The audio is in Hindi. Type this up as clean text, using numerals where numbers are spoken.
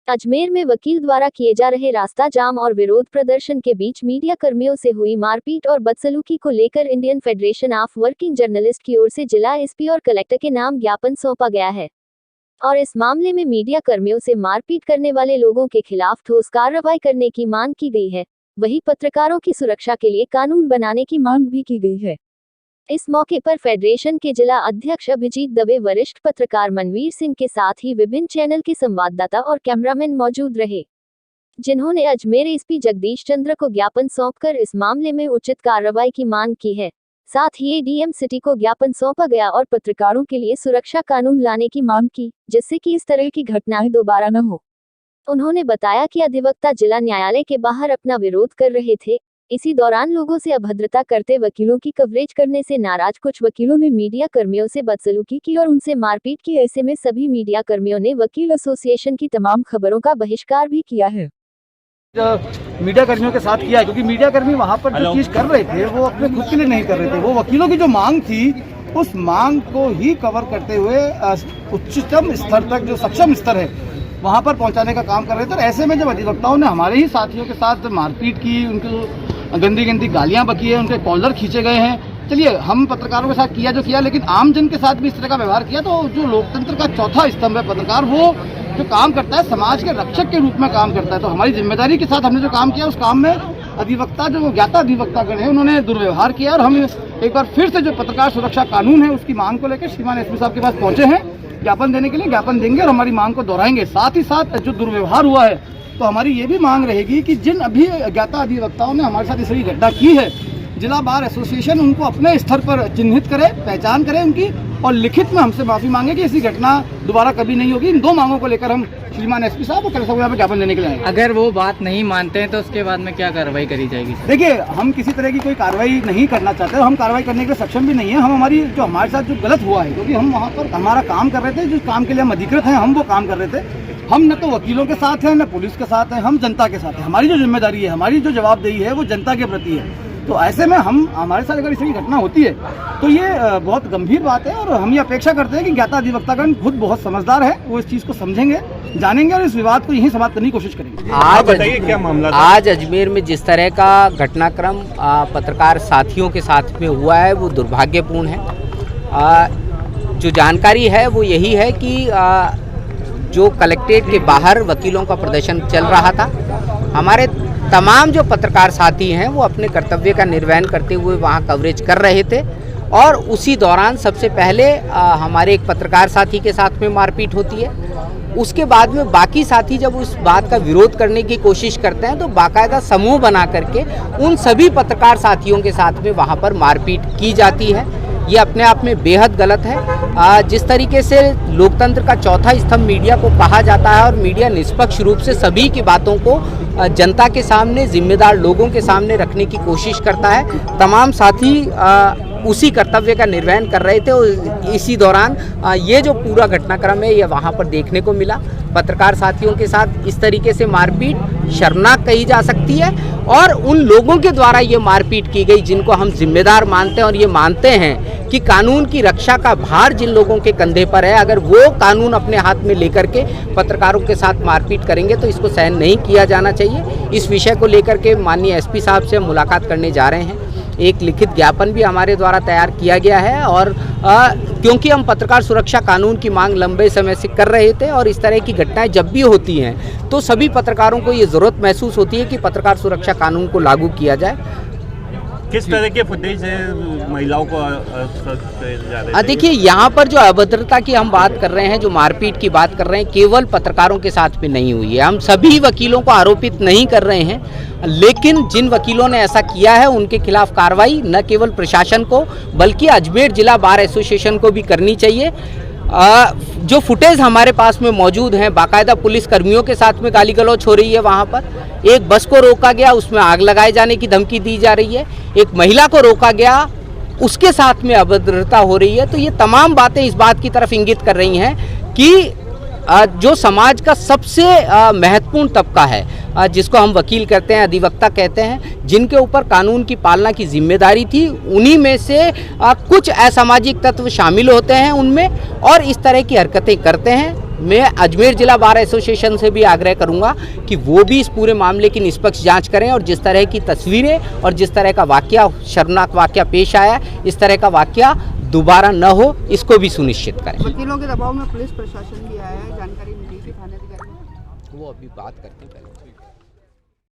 अजमेर में वकील द्वारा किए जा रहे रास्ता जाम और विरोध प्रदर्शन के बीच मीडिया कर्मियों से हुई मारपीट और बदसलूकी को लेकर Indian federation of working journalist की ओर से जिला एसपी और कलेक्टर के नाम ज्ञापन सौंपा गया है और इस मामले में मीडिया कर्मियों से मारपीट करने वाले लोगों के खिलाफ ठोस कार्रवाई करने की मांग की गई है। वहीं पत्रकारों की सुरक्षा के लिए कानून बनाने की मांग भी की गई है। इस मौके पर फेडरेशन के जिला अध्यक्ष अभिजीत दवे, वरिष्ठ पत्रकार मनवीर सिंह के साथ ही विभिन्न चैनल के संवाददाता और कैमरामैन मौजूद रहे, जिन्होंने अजमेर एसपी जगदीश चंद्र को ज्ञापन सौंपकर इस मामले में उचित कार्रवाई की मांग की है। साथ ही एडीएम सिटी को ज्ञापन सौंपा गया और पत्रकारों के लिए सुरक्षा कानून लाने की मांग की, जिससे कि इस तरह की घटनाएं दोबारा न हो। उन्होंने बताया कि अधिवक्ता जिला न्यायालय के बाहर अपना विरोध कर रहे थे। इसी दौरान लोगों से अभद्रता करते वकीलों की कवरेज करने से नाराज कुछ वकीलों ने मीडिया कर्मियों से बदसलूकी की और उनसे मारपीट की। ऐसे में सभी मीडिया कर्मियों ने वकील एसोसिएशन की तमाम खबरों का बहिष्कार भी किया है। मीडिया कर्मियों के साथ किया है, क्योंकि मीडिया कर्मी वहाँ पर जो चीज कर रहे थे वो अपने खुद के लिए नहीं कर रहे थे। वो वकीलों की जो मांग थी उस मांग को ही कवर करते हुए उच्चतम स्तर तक, जो सक्षम स्तर है, वहाँ पर पहुँचाने का काम कर रहे थे। और ऐसे में जब अधिवक्ताओं ने हमारे ही साथियों के साथ मारपीट की, उनको गंदी गंदी गालियाँ बकी है, उनके कॉलर खींचे गए हैं। चलिए, हम पत्रकारों के साथ किया जो किया, लेकिन आम जन के साथ भी इस तरह का व्यवहार किया, तो जो लोकतंत्र का चौथा स्तंभ है पत्रकार, वो जो काम करता है समाज के रक्षक के रूप में काम करता है। तो हमारी जिम्मेदारी के साथ हमने जो काम किया, उस काम में अधिवक्ता, जो ज्ञाता अधिवक्तागण है, उन्होंने दुर्व्यवहार किया। और हम एक बार फिर से जो पत्रकार सुरक्षा कानून है उसकी मांग को लेकर श्रीमान एसपी साहब के पास पहुंचे हैं ज्ञापन देने के लिए। ज्ञापन देंगे और हमारी मांग को दोहराएंगे। साथ ही साथ जो दुर्व्यवहार हुआ है, तो हमारी ये भी मांग रहेगी कि जिन अभी ज्ञाता अधिवक्ताओं ने हमारे साथ इस तरह की घटना की है, जिला बार एसोसिएशन उनको अपने स्तर पर चिन्हित करे, पहचान करे उनकी, और लिखित में हमसे माफी मांगे कि ऐसी घटना दोबारा कभी नहीं होगी। इन दो मांगों को लेकर हम श्रीमान एसपी साहब और कलेक्टर साहब को ज्ञापन देने के लिए आए। अगर वो बात नहीं मानते हैं तो उसके बाद में क्या कार्रवाई करी जाएगी? देखिए, हम किसी तरह की कोई कार्रवाई नहीं करना चाहते, हम कार्रवाई करने के लिए सक्षम भी नहीं है। हम हमारे साथ जो गलत हुआ है, क्योंकि हम वहाँ पर हमारा काम कर रहे थे, जिस काम के लिए हम अधिकृत हैं, हम वो काम कर रहे थे। हम न तो वकीलों के साथ हैं, न पुलिस के साथ हैं, हम जनता के साथ हैं। हमारी जो जिम्मेदारी है, हमारी जो जवाबदेही है, वो जनता के प्रति है। तो ऐसे में हमारे साथ अगर इस तरह की घटना होती है तो ये बहुत गंभीर बात है, और हम ये अपेक्षा करते हैं कि ज्ञाता अधिवक्तागण खुद बहुत समझदार है, वो इस चीज़ को समझेंगे, जानेंगे और इस विवाद को यहीं समाप्त करने की कोशिश करेंगे। आज बताइए क्या मामला था? आज अजमेर में जिस तरह का घटनाक्रम पत्रकार साथियों के साथ में हुआ है, वो दुर्भाग्यपूर्ण है। जो जानकारी है वो यही है कि जो कलेक्ट्रेट के बाहर वकीलों का प्रदर्शन चल रहा था, हमारे तमाम जो पत्रकार साथी हैं वो अपने कर्तव्य का निर्वहन करते हुए वहाँ कवरेज कर रहे थे। और उसी दौरान सबसे पहले हमारे एक पत्रकार साथी के साथ में मारपीट होती है। उसके बाद में बाकी साथी जब उस बात का विरोध करने की कोशिश करते हैं तो बाकायदा समूह बना करके उन सभी पत्रकार साथियों के साथ में वहाँ पर मारपीट की जाती है। ये अपने आप में बेहद गलत है। जिस तरीके से लोकतंत्र का चौथा स्तंभ मीडिया को कहा जाता है और मीडिया निष्पक्ष रूप से सभी की बातों को जनता के सामने, जिम्मेदार लोगों के सामने रखने की कोशिश करता है, तमाम साथी उसी कर्तव्य का निर्वहन कर रहे थे। और इसी दौरान ये जो पूरा घटनाक्रम है ये वहाँ पर देखने को मिला। पत्रकार साथियों के साथ इस तरीके से मारपीट शर्मनाक कही जा सकती है, और उन लोगों के द्वारा ये मारपीट की गई जिनको हम जिम्मेदार मानते हैं और ये मानते हैं कि कानून की रक्षा का भार जिन लोगों के कंधे पर है, अगर वो कानून अपने हाथ में लेकर के पत्रकारों के साथ मारपीट करेंगे तो इसको सहन नहीं किया जाना चाहिए। इस विषय को लेकर के माननीय एसपी साहब से हम मुलाकात करने जा रहे हैं। एक लिखित ज्ञापन भी हमारे द्वारा तैयार किया गया है, और क्योंकि हम पत्रकार सुरक्षा कानून की मांग लंबे समय से कर रहे थे, और इस तरह की घटनाएं जब भी होती हैं तो सभी पत्रकारों को ये ज़रूरत महसूस होती है कि पत्रकार सुरक्षा कानून को लागू किया जाए। किस तरह के फुटेज है महिलाओं को जा रहे? देखिए, यहाँ पर जो अभद्रता की हम बात कर रहे हैं, जो मारपीट की बात कर रहे हैं, केवल पत्रकारों के साथ भी नहीं हुई है। हम सभी वकीलों को आरोपित नहीं कर रहे हैं, लेकिन जिन वकीलों ने ऐसा किया है उनके खिलाफ कार्रवाई न केवल प्रशासन को बल्कि अजमेर जिला बार एसोसिएशन को भी करनी चाहिए। जो फुटेज हमारे पास में मौजूद हैं, बाकायदा पुलिस कर्मियों के साथ में गाली गलौज हो रही है। वहाँ पर एक बस को रोका गया, उसमें आग लगाए जाने की धमकी दी जा रही है। एक महिला को रोका गया, उसके साथ में अभद्रता हो रही है। तो ये तमाम बातें इस बात की तरफ इंगित कर रही हैं कि जो समाज का सबसे महत्वपूर्ण तबका है, जिसको हम वकील कहते हैं, अधिवक्ता कहते हैं, जिनके ऊपर कानून की पालना की जिम्मेदारी थी, उन्हीं में से कुछ असामाजिक तत्व शामिल होते हैं उनमें और इस तरह की हरकतें करते हैं। मैं अजमेर जिला बार एसोसिएशन से भी आग्रह करूंगा कि वो भी इस पूरे मामले की निष्पक्ष जांच करें और जिस तरह की तस्वीरें और जिस तरह का वाकया, शर्मनाक वाकया पेश आया, इस तरह का वाकया दोबारा न हो, इसको भी सुनिश्चित करें। वकीलों के दबाव में पुलिस प्रशासन भी आया है, जानकारी मिली थी थाने अधिकारी को? वो अभी बात करते हैं पहले।